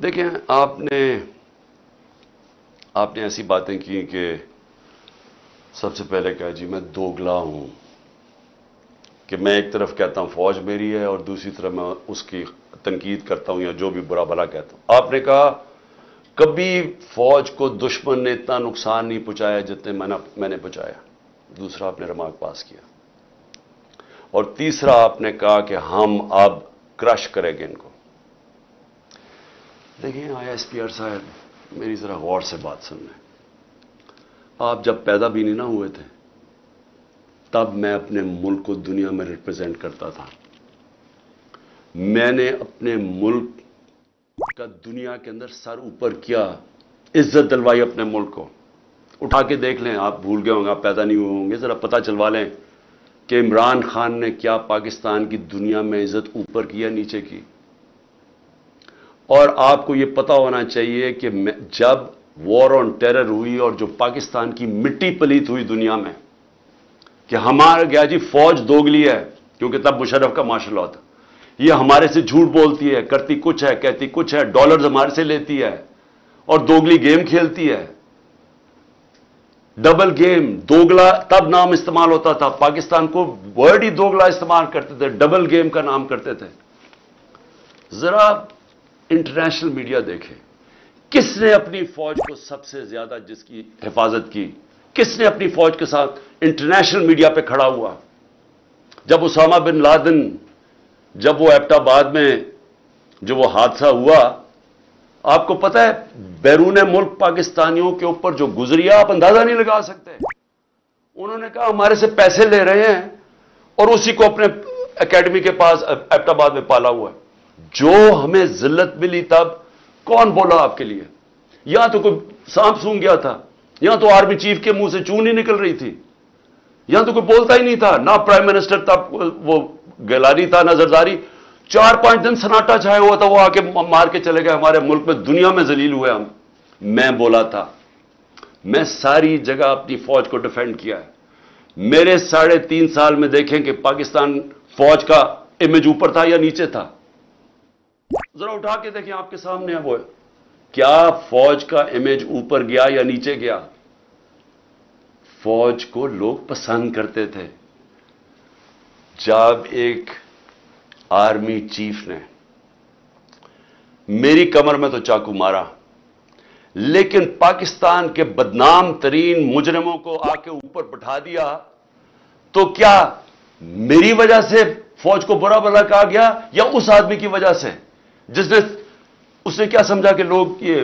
دیکھیں آپ نے ایسی باتیں کی کہ سب سے پہلے کہا جی میں دوگلا ہوں کہ میں ایک طرف کہتا ہوں فوج میری ہے اور دوسری طرف میں اس کی تنقید کرتا ہوں یا جو بھی برا بھلا کہتا ہوں. آپ نے کہا کبھی فوج کو دشمن نے اتنا نقصان نہیں پہنچایا جتنے میں نے پہنچایا. دوسرا آپ نے ریمارک پاس کیا. اور تیسرا آپ نے کہا کہ ہم اب کرش کریں گے ان کو. دیکھیں ISPR صاحب میری ذرا غور سے بات سن لیں. آپ جب پیدا بھی نہیں نہ ہوئے تھے تب میں اپنے ملک کو دنیا میں ریپرزینٹ کرتا تھا. میں نے اپنے ملک کا دنیا کے اندر سر اوپر کیا, عزت دلوائی اپنے ملک کو. اٹھا کے دیکھ لیں, آپ بھول گئے ہوں گے, آپ پیدا نہیں ہوئے ہوں گے, ذرا پتہ چلوا لیں کہ عمران خان نے کیا پاکستان کی دنیا میں عزت اوپر کی یا نیچے کی. اور آپ کو یہ پتا ہونا چاہیے کہ جب وار آن ٹیرر ہوئی اور جو پاکستان کی مٹی پلیت ہوئی دنیا میں کہ ہمارا گیا جی فوج دوگلی ہے, کیونکہ تب مشرف کا مارشل لا تھا, یہ ہمارے سے جھوٹ بولتی ہے, کرتی کچھ ہے, کہتی کچھ ہے, ڈالرز ہمارے سے لیتی ہے اور دوگلی گیم کھیلتی ہے. ڈبل گیم, دوگلا تب نام استعمال ہوتا تھا. پاکستان کو ورڈ ہی دوگلا استعمال کرتے تھے, ڈبل گیم کا نام کرتے تھے. ذرا انٹرنیشنل میڈیا دیکھے, کس نے اپنی فوج کو سب سے زیادہ جس کی حفاظت کی, کس نے اپنی فوج کے ساتھ انٹرنیشنل میڈیا پہ کھڑا ہوا. جب اسامہ بن لادن, جب وہ ایبٹ آباد میں جو وہ حادثہ ہوا, آپ کو پتا ہے بیرون ملک پاکستانیوں کے اوپر جو گزری آپ اندازہ نہیں لگا سکتے. انہوں نے کہا ہمارے سے پیسے لے رہے ہیں اور اسی کو اپنے اکیڈمی کے پاس ایبٹ آباد میں پالا ہوا ہے. جو ہمیں ذلت ملی تب کون بولا آپ کے لیے؟ یہاں تو کوئی سانپ سونگ گیا تھا, یہاں تو آرمی چیف کے منہ سے چون نہیں نکل رہی تھی, یہاں تو کوئی بولتا ہی نہیں تھا, نہ پرائم منسٹر تھا, وہ گیلانی تھا, نہ زرداری. 4-5 دن سناٹا چھایا ہوا تھا, وہ آ کے مار کے چلے گئے. ہمارے ملک میں دنیا میں ذلیل ہوئے ہم. میں بولا تھا, میں ساری جگہ اپنی فوج کو ڈیفینڈ کیا ہے. میرے 3.5 سال میں دیکھیں کہ پاکستان فوج کا امیج اوپر تھا یا نیچے تھا. ذرا اٹھا کے دیکھیں, آپ کے سامنے ہے وہ, کیا فوج کا امیج اوپر گیا یا نیچے گیا؟ فوج کو لوگ پسند کرتے تھے. جب ایک آرمی چیف نے میری کمر میں تو چاقو مارا, لیکن پاکستان کے بدنام ترین مجرموں کو آ کے اوپر بٹھا دیا, تو کیا میری وجہ سے فوج کو برا بھلا کہا گیا یا اس آدمی کی وجہ سے جس نے اس نے کیا سمجھا کہ لوگ یہ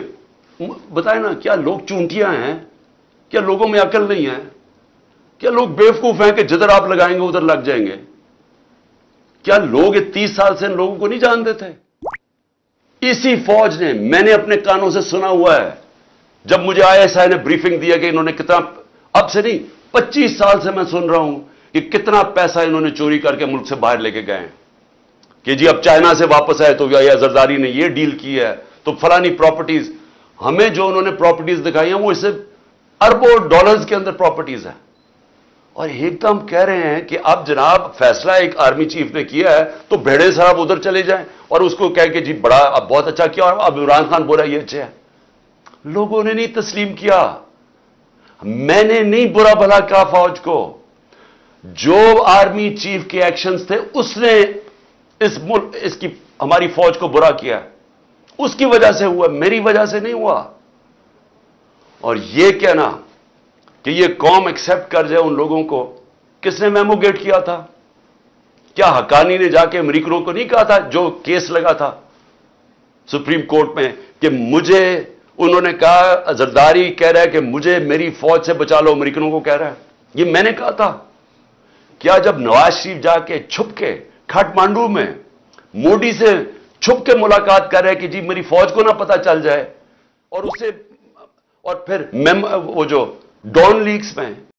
بتائیں نا, کیا لوگ چونٹیاں ہیں؟ کیا لوگوں میں عقل نہیں ہے؟ کیا لوگ بیوقوف ہیں کہ جدھر آپ لگائیں گے ادھر لگ جائیں گے؟ کیا لوگ 30 سال سے ان لوگوں کو نہیں جانتے تھے؟ اسی فوج نے, میں نے اپنے کانوں سے سنا ہوا ہے, جب مجھے ISI نے بریفنگ دیا کہ انہوں نے کتنا, اب سے نہیں 25 سال سے میں سن رہا ہوں کہ کتنا پیسہ انہوں نے چوری کر کے ملک سے باہر لے کے گئے ہیں, کہ جی اب چائنا سے واپس آئے تو یا زرداری نے یہ ڈیل کی ہے تو فلانی پراپرٹیز. ہمیں جو انہوں نے پراپرٹیز دکھائی ہیں وہ اس سے اربوں ڈالرز کے اندر پراپرٹیز ہیں. اور ایک دم کہہ رہے ہیں کہ اب جناب فیصلہ ایک آرمی چیف نے کیا ہے تو بھیڑے صاحب ادھر چلے جائیں, اور اس کو کہہ کہ جی بڑا اب بہت اچھا کیا, اور اب عمران خان بولا یہ اچھا ہے. لوگوں نے نہیں تسلیم کیا. میں نے نہیں برا بھلا کہا فوج کو. جو آرمی چیف کے ایکشنز تھے اس نے اس کی ہماری فوج کو برا کیا, اس کی وجہ سے ہوا, میری وجہ سے نہیں ہوا. اور یہ کہنا کہ یہ قوم ایکسپٹ کر جائے ان لوگوں کو, کس نے میموگیٹ کیا تھا؟ کیا حقانی نے جا کے امریکنوں کو نہیں کہا تھا جو کیس لگا تھا سپریم کورٹ میں کہ مجھے, انہوں نے کہا زرداری کہہ رہا ہے کہ مجھے میری فوج سے بچا لو, امریکنوں کو کہہ رہا ہے, یہ میں نے کہا تھا. کیا جب نواز شریف جا کے چھپ کے کھٹمانڈو میں مودی سے چھپ کے ملاقات کر رہے کہ جی میری فوج کو نہ پتہ چل جائے, اور اسے اور پھر وہ جو ڈان لیکس میں